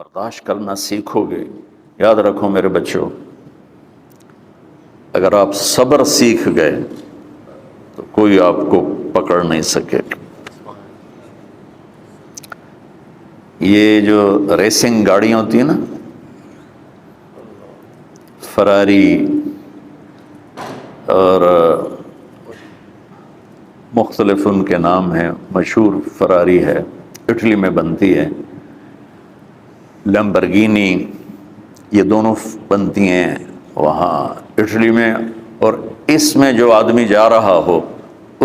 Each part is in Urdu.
برداشت کرنا سیکھو گے. یاد رکھو میرے بچوں، اگر آپ صبر سیکھ گئے تو کوئی آپ کو پکڑ نہیں سکے. یہ جو ریسنگ گاڑیاں ہوتی ہیں نا، فراری اور مختلف ان کے نام ہیں، مشہور فراری ہے، اٹلی میں بنتی ہے. لمبرگینی، یہ دونوں بنتی ہیں وہاں اٹلی میں. اور اس میں جو آدمی جا رہا ہو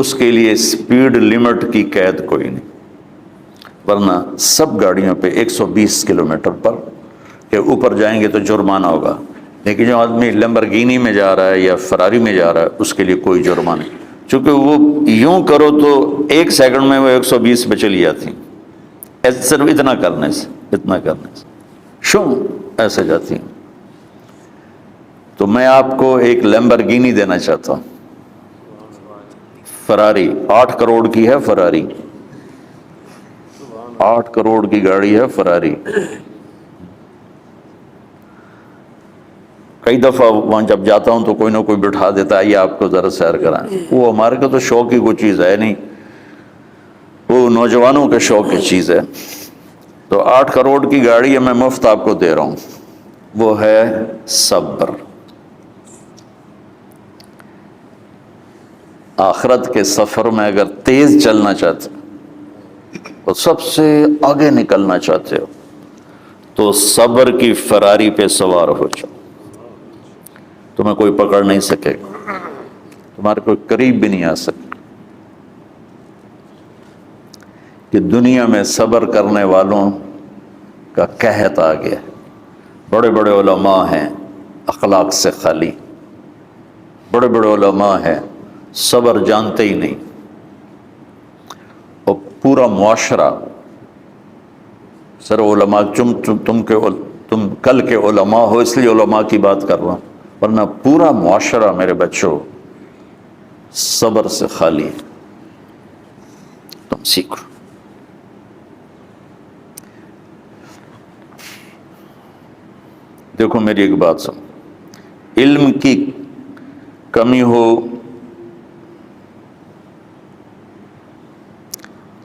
اس کے لیے سپیڈ لمٹ کی قید کوئی نہیں، ورنہ سب گاڑیوں پہ 120 کلومیٹر پر کے اوپر جائیں گے تو جرمانہ ہوگا. لیکن جو آدمی لمبرگینی میں جا رہا ہے یا فراری میں جا رہا ہے اس کے لیے کوئی جرمانہ نہیں، چونکہ وہ یوں کرو تو 1 سیکنڈ میں وہ 120 پہ چلی جاتی، صرف اتنا کرنے سے شوں ایسے جاتی ہیں. تو میں آپ کو ایک لیمبرگینی دینا چاہتا ہوں، فراری 8 کروڑ کی ہے. فراری 8 کروڑ کی گاڑی ہے فراری. کئی دفعہ وہاں جب جاتا ہوں تو کوئی نہ کوئی بٹھا دیتا ہے، یہ آپ کو ذرا سیر کرائیں. وہ ہمارے کو تو شوق کی کوئی چیز ہے نہیں، وہ نوجوانوں کے شوق کی چیز ہے. تو 8 کروڑ کی گاڑی ہے، میں مفت آپ کو دے رہا ہوں، وہ ہے صبر. آخرت کے سفر میں اگر تیز چلنا چاہتے اور سب سے آگے نکلنا چاہتے ہو تو صبر کی فراری پہ سوار ہو جاؤ. تمہیں کوئی پکڑ نہیں سکے گا، تمہارے کوئی قریب بھی نہیں آ سکے. کہ دنیا میں صبر کرنے والوں کا قحط آ گیا. بڑے بڑے علماء ہیں اخلاق سے خالی، بڑے بڑے علماء ہیں صبر جانتے ہی نہیں. اور پورا معاشرہ، سر علماء تم کل کے علماء ہو اس لیے علماء کی بات کر رہا ہوں، ورنہ پورا معاشرہ میرے بچوں صبر سے خالی ہے. تم سیکھو. دیکھو میری ایک بات سن، علم کی کمی ہو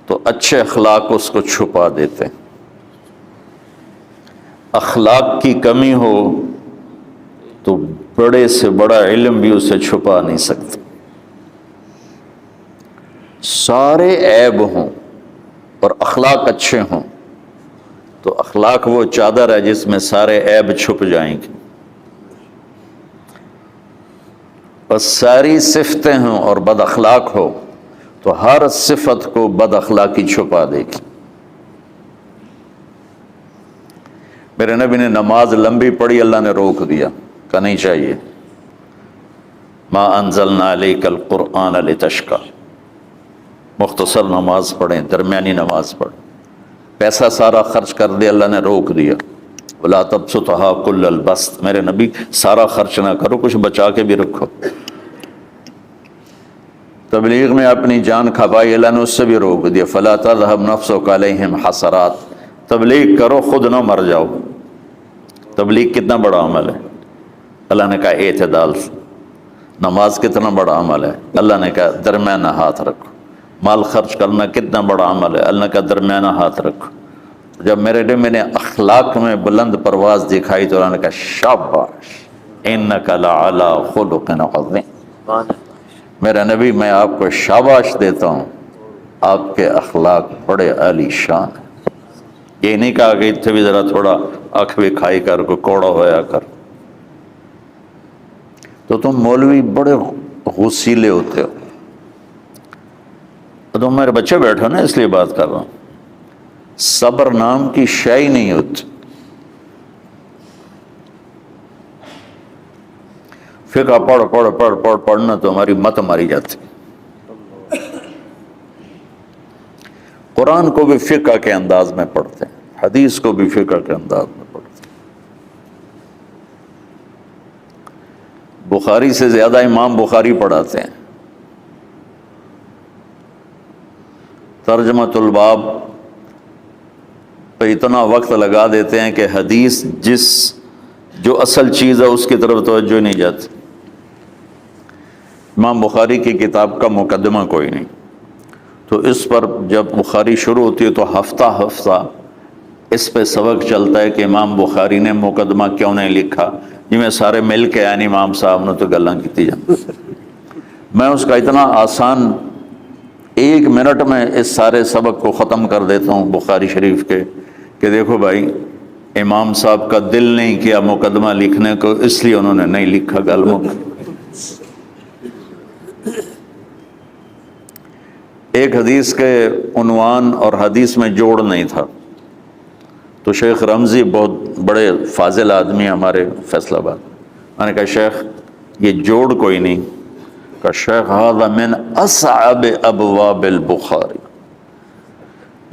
تو اچھے اخلاق اس کو چھپا دیتے، اخلاق کی کمی ہو تو بڑے سے بڑا علم بھی اسے چھپا نہیں سکتا. سارے عیب ہوں اور اخلاق اچھے ہوں تو اخلاق وہ چادر ہے جس میں سارے عیب چھپ جائیں گے. بس ساری صفتیں ہوں اور بد اخلاق ہو تو ہر صفت کو بد اخلاقی چھپا دے گی. میرے نبی نے نماز لمبی پڑھی، اللہ نے روک دیا، کہا نہیں چاہیے. ما انزلنا علیک القرآن لتشقی، مختصر نماز پڑھیں، درمیانی نماز پڑھیں. پیسہ سارا خرچ کر دیا، اللہ نے روک دیا. ولا تبسطها کل البسط، میرے نبی سارا خرچ نہ کرو، کچھ بچا کے بھی رکھو. تبلیغ میں اپنی جان کھپائی، اللہ نے اس سے بھی روک دیا. فلا تذهب نفسك علیہم حسرات، تبلیغ کرو خود نہ مر جاؤ. تبلیغ کتنا بڑا عمل ہے، اللہ نے کہا اعتدال. نماز کتنا بڑا عمل ہے، اللہ نے کہا درمیانہ ہاتھ رکھو. مال خرچ کرنا کتنا بڑا عمل ہے، اللہ نے کہا درمیانہ ہاتھ رکھو. جب میرے لیے میں نے اخلاق میں بلند پرواز دکھائی تو اللہ نے کہا شاباش انک لعلی خلق عظیم. میرا نبی میں آپ کو شاباش دیتا ہوں، آپ کے اخلاق بڑے عالی شان ہیں. یہ نہیں کہا کہ اتنے بھی ذرا تھوڑا اکھ بھی کھائی کر کو کوڑا ہویا کر. تو تم مولوی بڑے غسیلے ہوتے ہو. تم میرے بچے بیٹھو نا اس لیے بات کر رہا ہوں. صبر نام کی شے ہی نہیں ہوتی. فقہ پڑھنا تو ہماری مت ماری جاتی. قرآن کو بھی فقہ کے انداز میں پڑھتے ہیں، حدیث کو بھی فقہ کے انداز میں پڑھتے ہیں. بخاری سے زیادہ امام بخاری پڑھاتے ہیں. ترجمۃ الباب پہ اتنا وقت لگا دیتے ہیں کہ حدیث جو اصل چیز ہے اس کی طرف توجہ نہیں جاتی۔ امام بخاری کی کتاب کا مقدمہ کوئی نہیں، تو اس پر جب بخاری شروع ہوتی ہے تو ہفتہ ہفتہ اس پہ سبق چلتا ہے کہ امام بخاری نے مقدمہ کیوں نہیں لکھا، جی میں سارے مل کے یعنی امام صاحب نے تو گلاں کیتی جان۔ میں اس کا اتنا آسان 1 منٹ میں اس سارے سبق کو ختم کر دیتا ہوں بخاری شریف کے، کہ دیکھو بھائی امام صاحب کا دل نہیں کیا مقدمہ لکھنے کو، اس لیے انہوں نے نہیں لکھا۔ ایک حدیث کے عنوان اور حدیث میں جوڑ نہیں تھا، تو شیخ رمزی بہت بڑے فاضل آدمی ہمارے فیصل آباد، میں نے کہا شیخ یہ جوڑ کوئی نہیں، کہا شیخ ھذا من اصعب ابواب البخاری،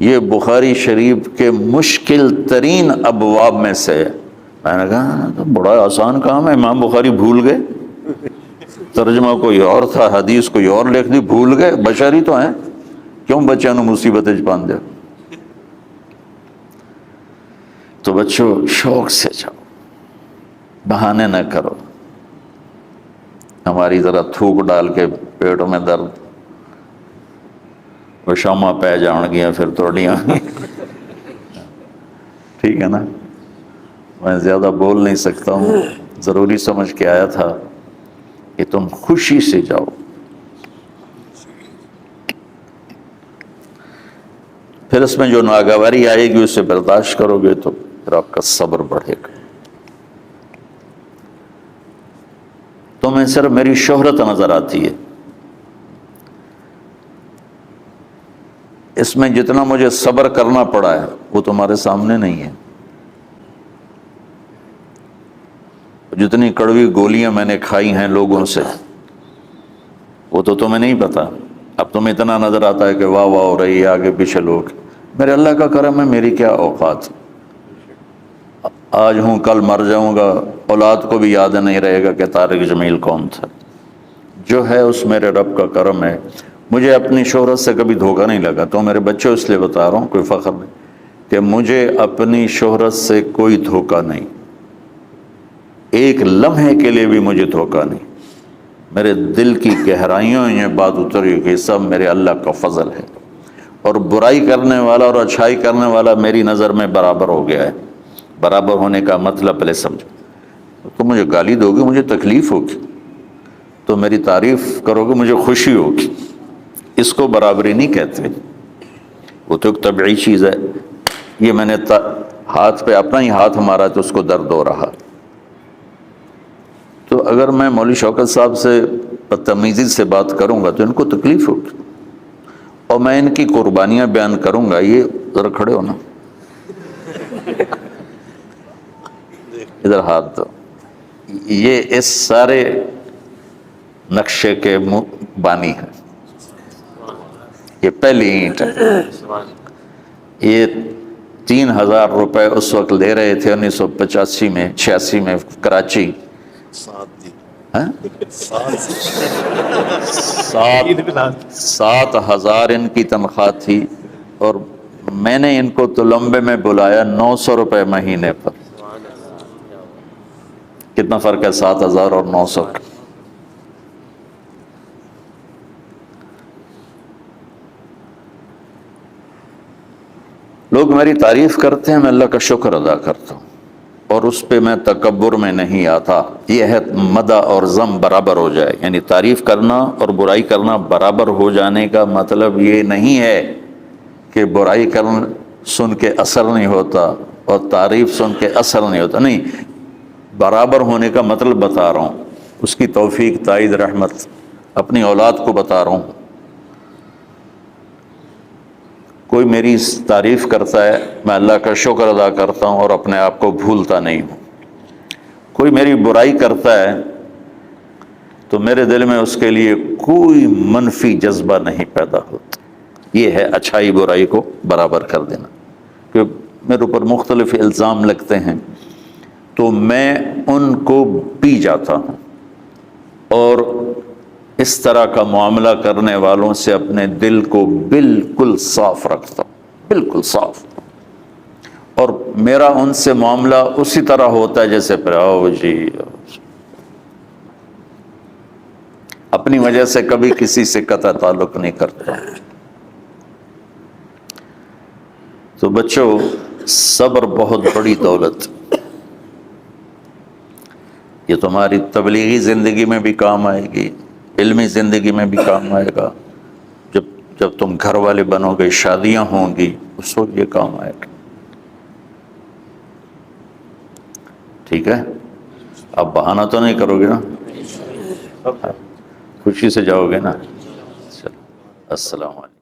یہ بخاری شریف کے مشکل ترین ابواب میں سے ہے۔ میں نے کہا تو بڑا آسان کام ہے، امام بخاری بھول گئے، ترجمہ کوئی اور تھا، حدیث کوئی اور لکھ دی، بھول گئے، بشر ہی تو ہیں، کیوں بچوں نے مصیبت پان دیا۔ تو بچوں شوق سے جاؤ، بہانے نہ کرو، ہماری ذرا تھوک ڈال کے پیٹ میں درد، وہ شامہ پہ جان گیا پھر توڑیاں، ٹھیک ہے نا۔ میں زیادہ بول نہیں سکتا ہوں، ضروری سمجھ کے آیا تھا کہ تم خوشی سے جاؤ۔ پھر اس میں جو ناگواری آئے گی اسے برداشت کرو گے تو پھر آپ کا صبر بڑھے گا۔ تمہیں صرف میری شہرت نظر آتی ہے، اس میں جتنا مجھے صبر کرنا پڑا ہے وہ تمہارے سامنے نہیں ہے، جتنی کڑوی گولیاں میں نے کھائی ہیں لوگوں سے وہ تو تمہیں نہیں پتا۔ اب تمہیں اتنا نظر آتا ہے کہ واہ واہ ہو رہی ہے آگے پیچھے لوگ، میرے اللہ کا کرم ہے، میری کیا اوقات، آج ہوں کل مر جاؤں گا، اولاد کو بھی یاد نہیں رہے گا کہ طارق جمیل کون تھا۔ جو ہے اس میرے رب کا کرم ہے، مجھے اپنی شہرت سے کبھی دھوکہ نہیں لگا، تو میرے بچوں اس لیے بتا رہا ہوں، کوئی فخر نہیں، کہ مجھے اپنی شہرت سے کوئی دھوکہ نہیں، ایک لمحے کے لیے بھی مجھے دھوکہ نہیں، میرے دل کی گہرائیوں یہ بات اتری کہ سب میرے اللہ کا فضل ہے، اور برائی کرنے والا اور اچھائی کرنے والا میری نظر میں برابر ہو گیا ہے۔ برابر ہونے کا مطلب پہلے سمجھو، تو مجھے گالی دو گے مجھے تکلیف ہوگی، تو میری تعریف کرو گے مجھے خوشی ہوگی، اس کو برابری نہیں کہتے، وہ تو ایک طبعی چیز ہے۔ یہ میں نے ہاتھ پہ اپنا ہی ہاتھ مارا تو اس کو درد ہو رہا، تو اگر میں مولوی شوکت صاحب سے بدتمیزی سے بات کروں گا تو ان کو تکلیف ہوگی، اور میں ان کی قربانیاں بیان کروں گا، یہ ذرا کھڑے ہونا، ادھر ہاتھ دو، یہ اس سارے نقشے کے بانی ہیں، یہ پہلی اینٹ ہے، یہ 3000 روپے اس وقت لے رہے تھے 1985 میں 86 میں کراچی، 7,000 ان کی تنخواہ تھی، اور میں نے ان کو تلمبے میں بلایا 900 روپے مہینے پر۔ کتنا فرق ہے 7,000 اور 900 کا؟ لوگ میری تعریف کرتے ہیں، میں اللہ کا شکر ادا کرتا ہوں، اور اس پہ میں تکبر میں نہیں آتا۔ یہ ہے مدح اور ذم برابر ہو جائے، یعنی تعریف کرنا اور برائی کرنا برابر ہو جانے کا مطلب یہ نہیں ہے کہ برائی کرنا سن کے اثر نہیں ہوتا اور تعریف سن کے اثر نہیں ہوتا، نہیں، برابر ہونے کا مطلب بتا رہا ہوں، اس کی توفیق تائید رحمت اپنی اولاد کو بتا رہا ہوں۔ کوئی میری تعریف کرتا ہے میں اللہ کا شکر ادا کرتا ہوں اور اپنے آپ کو بھولتا نہیں ہوں، کوئی میری برائی کرتا ہے تو میرے دل میں اس کے لیے کوئی منفی جذبہ نہیں پیدا ہوتا۔ یہ ہے اچھائی برائی کو برابر کر دینا۔ کہ میرے اوپر مختلف الزام لگتے ہیں تو میں ان کو پی جاتا ہوں، اور اس طرح کا معاملہ کرنے والوں سے اپنے دل کو بالکل صاف رکھتا ہوں، بالکل صاف، اور میرا ان سے معاملہ اسی طرح ہوتا ہے جیسے پھر آؤ جی، اپنی وجہ سے کبھی کسی سے قطع تعلق نہیں کرتا۔ تو بچوں، صبر بہت بڑی دولت، یہ تمہاری تبلیغی زندگی میں بھی کام آئے گی، علمی زندگی میں بھی کام آئے گا، جب تم گھر والے بنو گے، شادیاں ہوں گی، اس وقت یہ کام آئے گا۔ ٹھیک ہے؟ اب بہانہ تو نہیں کرو گے نا؟ خوشی سے جاؤ گے نا؟ چلو، السلام علیکم۔